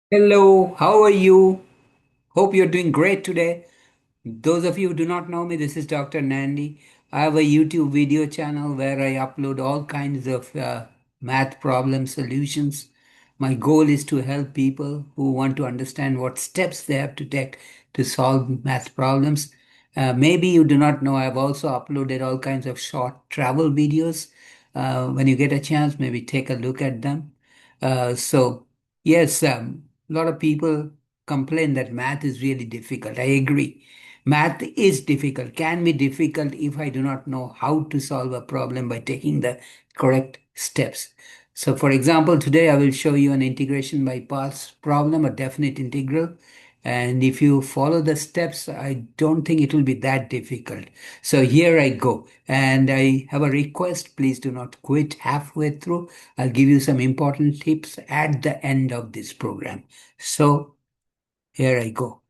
Hello, how are you? Hope you're doing great today. Those of you who do not know me, this is Dr. Nandi. I have a YouTube video channel where I upload all kinds of math problem solutions. My goal is to help people who want to understand what steps they have to take to solve math problems. Maybe you do not know, I've also uploaded all kinds of short travel videos. When you get a chance, maybe take a look at them. Yes, a lot of people complain that math is really difficult. I agree. Math is difficult, can be difficult if I do not know how to solve a problem by taking the correct steps. So, for example, today I will show you an integration by parts problem, a definite integral. And if you follow the steps, I don't think it will be that difficult. So here I go. And I have a request. Please do not quit halfway through. I'll give you some important tips at the end of this program. So here I go.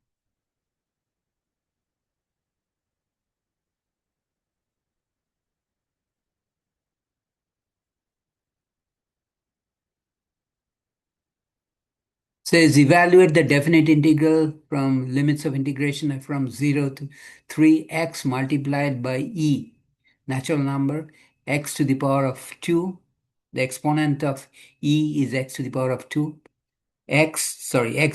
Says evaluate the definite integral from limits of integration from 0 to 3x multiplied by e, natural number, x to the power of 2. The exponent of e is x to the power of 2. X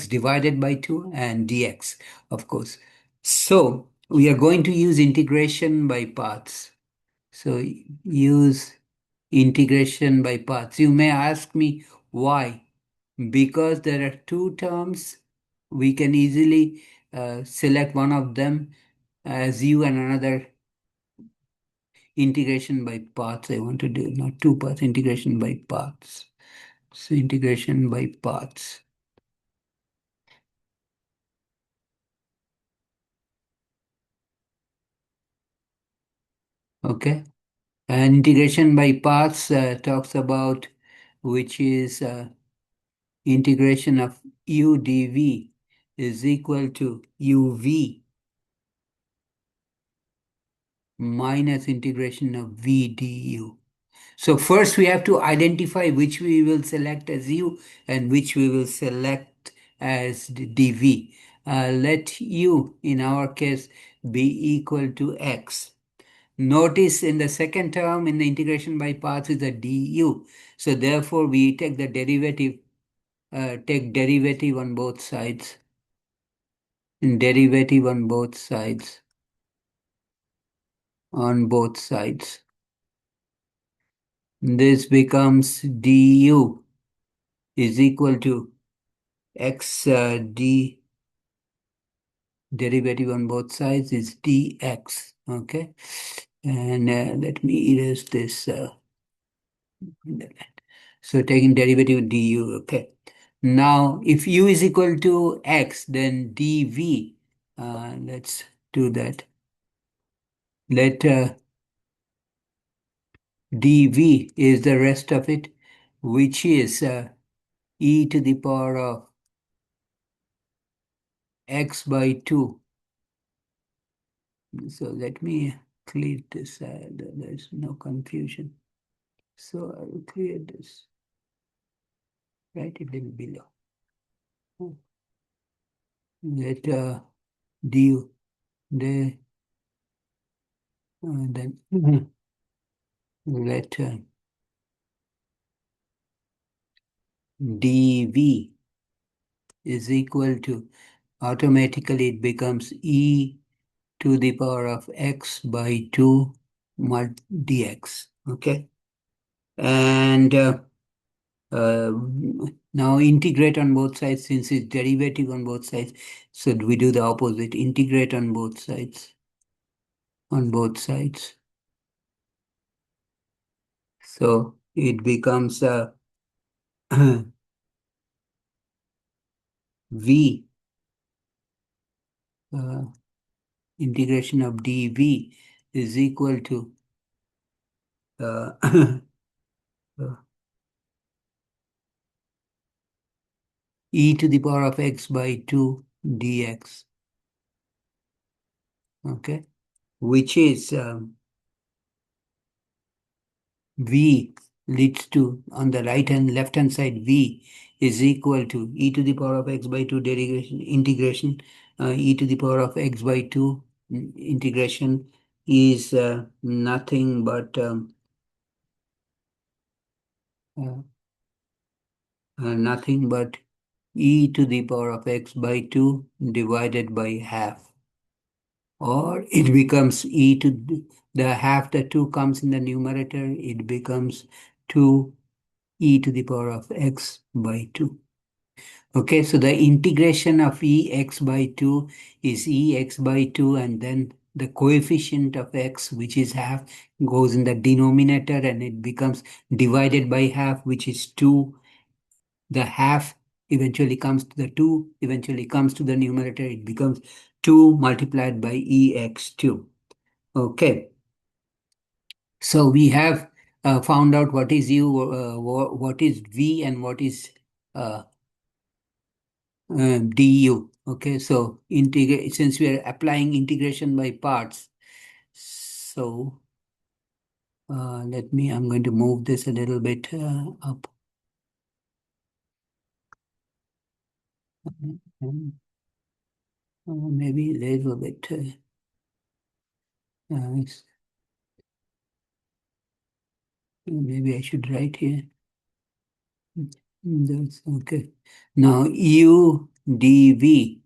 divided by 2 and dx, of course. So we are going to use integration by parts. So use integration by parts. You may ask me why? Because there are two terms, we can easily select one of them as u and another integration by parts. I want to do not two parts, integration by parts. So integration by parts. Okay. And integration by parts talks about which is integration of u dv is equal to uv minus integration of v du. So first we have to identify which we will select as u and which we will select as dv. Let u in our case be equal to x. Notice in the second term in the integration by parts is a du. So therefore we take the derivative, take derivative on both sides. Derivative on both sides. On both sides. This becomes du is equal to x d derivative on both sides is dx. Okay. And let me erase this. So taking derivative du. Okay. Now, if u is equal to x, then dv, let's do that. Let dv is the rest of it, which is e to the power of x by 2. So let me clear this. There's no confusion. So I will clear this. Write it little below. Let du the then let dv is equal to, automatically it becomes e to the power of x by 2 dx. Okay. And uh, now integrate on both sides since it's derivative on both sides. So we do the opposite, integrate on both sides. On both sides. So it becomes v uh, integration of dv is equal to uh, uh, e to the power of x by 2 dx. Okay, which is v leads to, on the left hand side, v is equal to e to the power of x by 2 derivation integration e to the power of x by 2 integration is nothing but uh, nothing but e to the power of x by 2 divided by half, or it becomes e to the half, the 2 comes in the numerator, it becomes 2 e to the power of x by 2. Okay, so the integration of ex by 2 is ex by 2, and then the coefficient of x, which is half, goes in the denominator and it becomes divided by half, which is 2. The half eventually comes to the 2, eventually comes to the numerator, it becomes 2 multiplied by ex2. Okay, so we have found out what is u, what is v, and what is uh, du. Okay, so integrate, since we are applying integration by parts, so I'm going to move this a little bit up. Maybe a little bit. Maybe I should write here. That's okay. Now u dv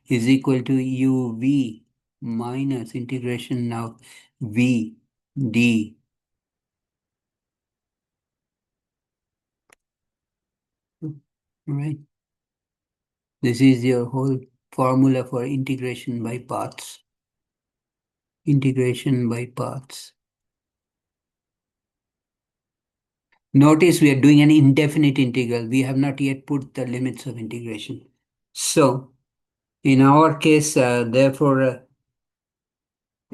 is equal to uv minus integration now v d. Right. This is your whole formula for integration by parts. Integration by parts. Notice we are doing an indefinite integral. We have not yet put the limits of integration. So in our case, therefore,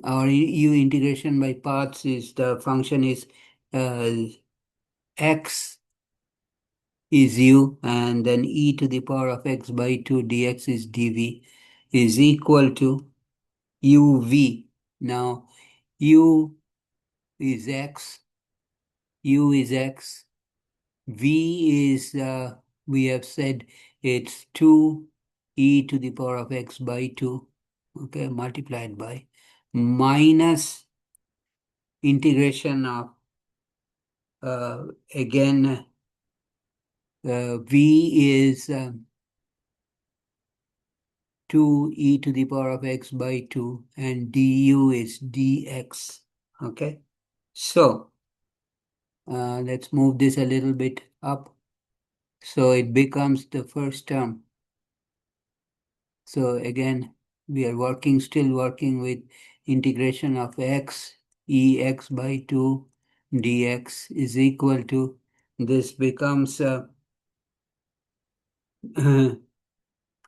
our u integration by parts is the function is uh, x is u, and then e to the power of x by 2 dx is dv is equal to uv. Now u is x, u is x, v is, we have said it's 2 e to the power of x by 2, okay, multiplied by minus integration of, again, v is 2 e to the power of x by 2, and du is dx, okay? So let's move this a little bit up. So it becomes the first term. So again, we are still working with integration of x, ex by 2 dx is equal to, this becomes,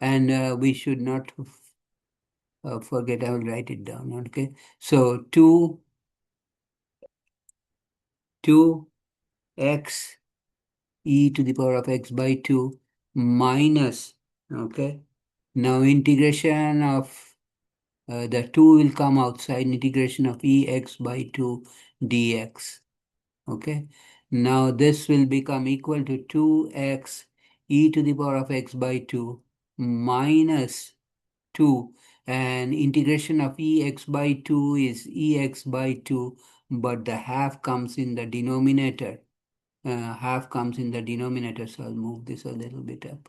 and we should not forget, I will write it down, okay? So 2x e to the power of x by 2 minus, okay? Now integration of, the 2 will come outside, integration of ex by 2 dx, okay? Now this will become equal to 2x e to the power of x by 2 minus 2, and integration of ex by 2 is ex by 2, but the half comes in the denominator. Half comes in the denominator, so I'll move this a little bit up.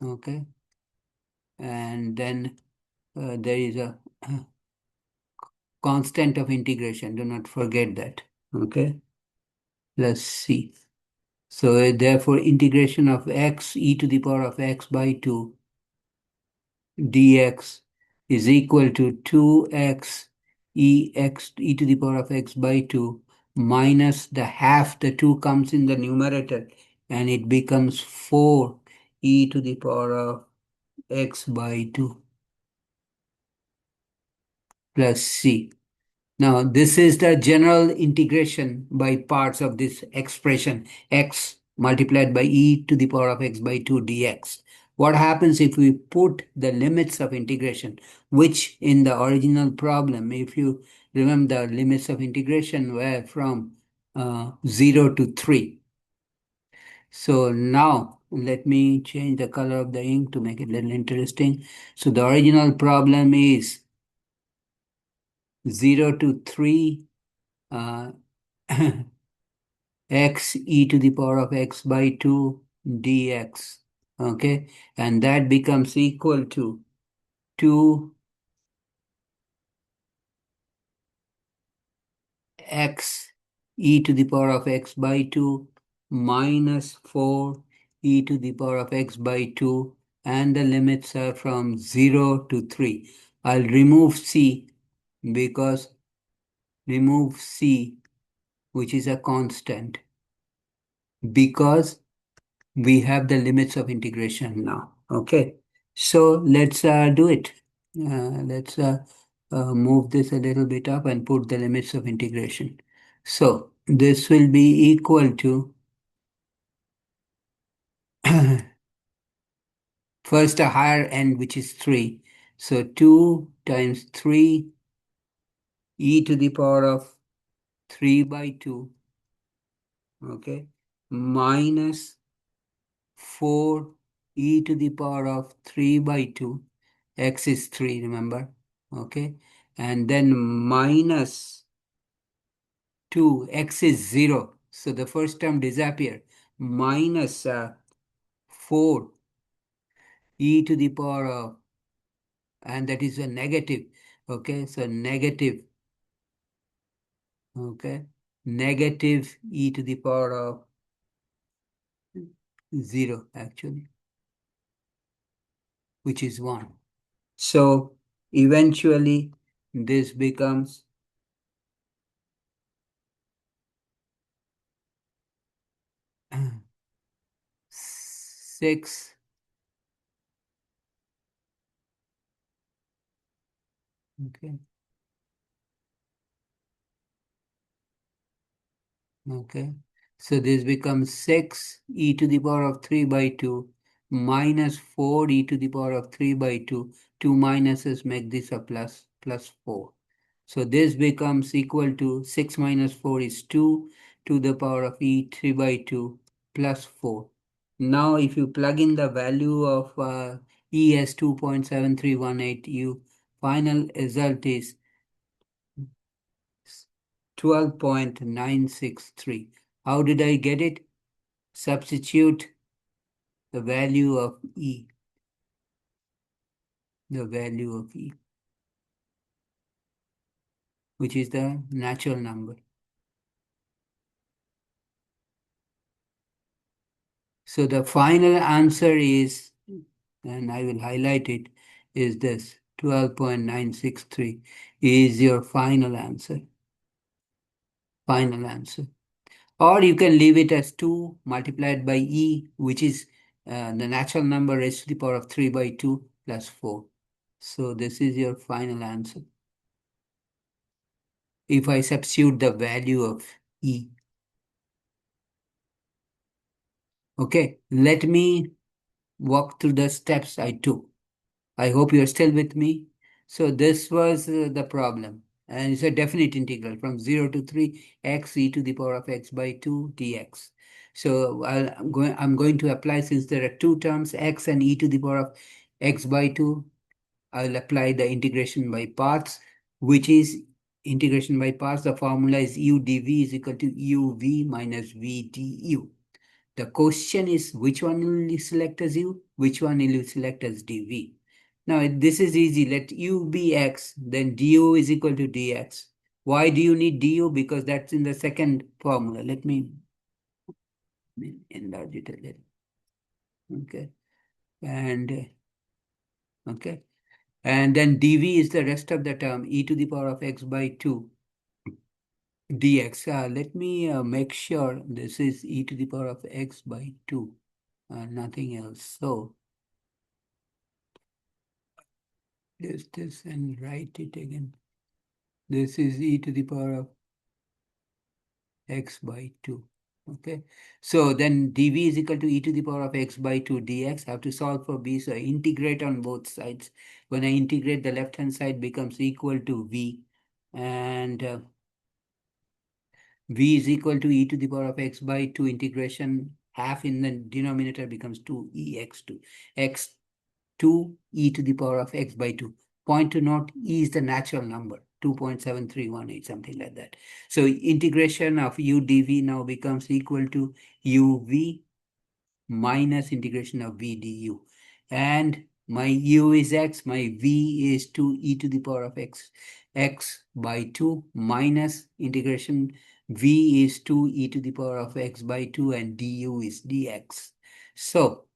Okay. And then there is a constant of integration. Do not forget that. Okay. Let's see. So therefore, integration of x e to the power of x by 2 dx is equal to 2x e to the power of x by 2 minus the half, the 2 comes in the numerator, and it becomes 4 e to the power of x by 2 plus c. Now, this is the general integration by parts of this expression, x multiplied by e to the power of x by 2 dx. What happens if we put the limits of integration, which in the original problem, if you remember, the limits of integration were from 0 to 3. So now let me change the color of the ink to make it a little interesting. So the original problem is 0 to 3 uh, x e to the power of x by 2 dx. Okay, and that becomes equal to 2 x e to the power of x by 2 minus 4 e to the power of x by 2, and the limits are from 0 to 3. I'll remove c because remove c, which is a constant, because we have the limits of integration now. Okay, so let's do it. Let's move this a little bit up and put the limits of integration. So this will be equal to first a higher end, which is 3. So 2 times 3 e to the power of 3 by 2, okay, minus 4 e to the power of 3 by 2. X is 3, remember, okay, and then minus 2, x is 0, so the first term disappear, minus 4 e to the power of, and that is a negative, okay, so negative, okay, negative e to the power of 0 actually, which is 1. So eventually this becomes 6, okay, okay. So this becomes 6 e to the power of 3 by 2 minus 4 e to the power of 3 by 2. Two minuses make this a plus, plus 4. So this becomes equal to 6 minus 4 is 2 to the power of e 3 by 2 plus 4. Now if you plug in the value of e as 2.7318, you final result is 12.963. How did I get it? Substitute the value of E, the value of E, which is the natural number. So the final answer is, and I will highlight it, is this 12.963 is your final answer. Final answer. Or you can leave it as 2 multiplied by E, which is the natural number raised to the power of 3 by 2 plus 4. So this is your final answer. If I substitute the value of E. Okay, let me walk through the steps I took. I hope you're still with me. So this was the problem. And it's a definite integral from 0 to 3 x e to the power of x by 2 dx. So I'm going to apply, since there are two terms, x and e to the power of x by 2, I'll apply the integration by parts, which is integration by parts. The formula is u dv is equal to uv minus v du. The question is, which one will you select as u? Which one will you select as dv? Now, this is easy. Let u be x, then du is equal to dx. Why do you need du? Because that's in the second formula. Let me enlarge it a little. Okay. And, okay. And then dv is the rest of the term, e to the power of x by 2 dx. Let me make sure this is e to the power of x by 2, nothing else. So, this and write it again. This is e to the power of x by 2. Okay. So then dv is equal to e to the power of x by 2 dx. I have to solve for b. So I integrate on both sides. When I integrate, the left hand side becomes equal to v. And v is equal to e to the power of x by 2 integration half in the denominator becomes 2 x 2 e to the power of x by 2. Point to note, e is the natural number, 2.7318, something like that. So integration of u dv now becomes equal to uv minus integration of v du. And my u is x, my v is 2 e to the power of x by 2 minus integration v is 2 e to the power of x by 2 and du is dx. So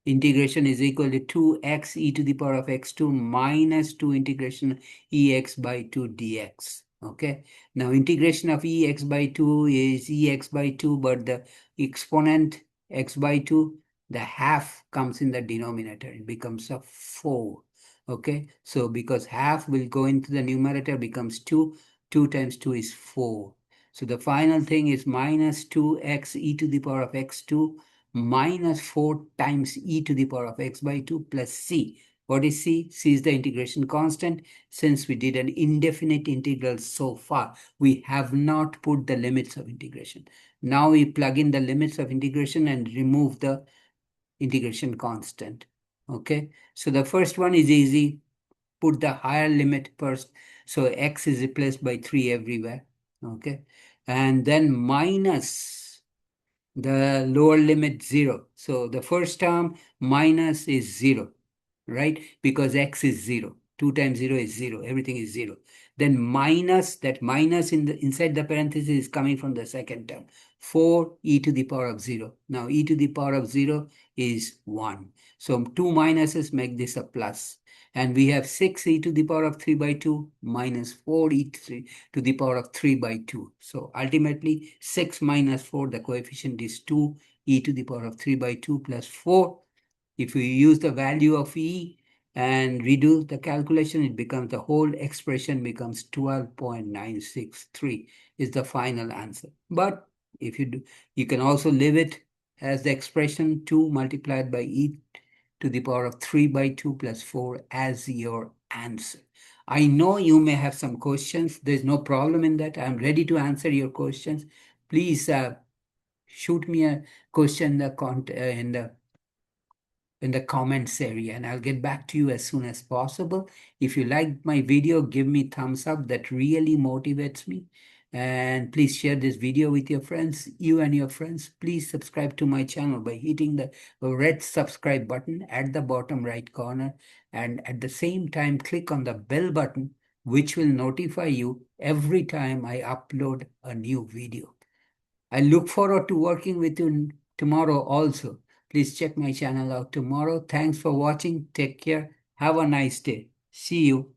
integration is equal to 2x e to the power of x2 minus 2 integration ex by 2 dx. Okay. Now integration of ex by 2 is ex by 2, but the exponent x by 2, the half comes in the denominator. It becomes a 4. Okay. So because half will go into the numerator becomes 2. 2 times 2 is 4. So the final thing is minus 2x e to the power of x2 minus 4 times e to the power of x by 2 plus c. What is c? C is the integration constant. Since we did an indefinite integral so far, we have not put the limits of integration. Now we plug in the limits of integration and remove the integration constant. Okay, so the first one is easy. Put the higher limit first. So x is replaced by 3 everywhere. Okay, and then minus the lower limit 0. So the first term minus is 0, right? Because x is 0. 2 times 0 is 0. Everything is 0. Then minus, that minus in the inside the parenthesis is coming from the second term. 4 e to the power of 0. Now e to the power of 0 is 1. So two minuses make this a plus. And we have 6 e to the power of 3 by 2 minus 4 e to the power of 3 by 2. So ultimately 6 minus 4, the coefficient is 2 e to the power of 3 by 2 plus 4. If we use the value of e and redo the calculation, it becomes the whole expression becomes 12.963 is the final answer. But if you do, you can also leave it as the expression 2 multiplied by e to the power of 3 by 2 plus 4 as your answer. I know you may have some questions. There's no problem in that. I'm ready to answer your questions. Please shoot me a question in the comments area and I'll get back to you as soon as possible. If you like my video, give me thumbs up. That really motivates me. And please share this video with your friends, you and your friends. Please subscribe to my channel by hitting the red subscribe button at the bottom right corner. And at the same time, click on the bell button, which will notify you every time I upload a new video. I look forward to working with you tomorrow also. Please check my channel out tomorrow. Thanks for watching. Take care. Have a nice day. See you.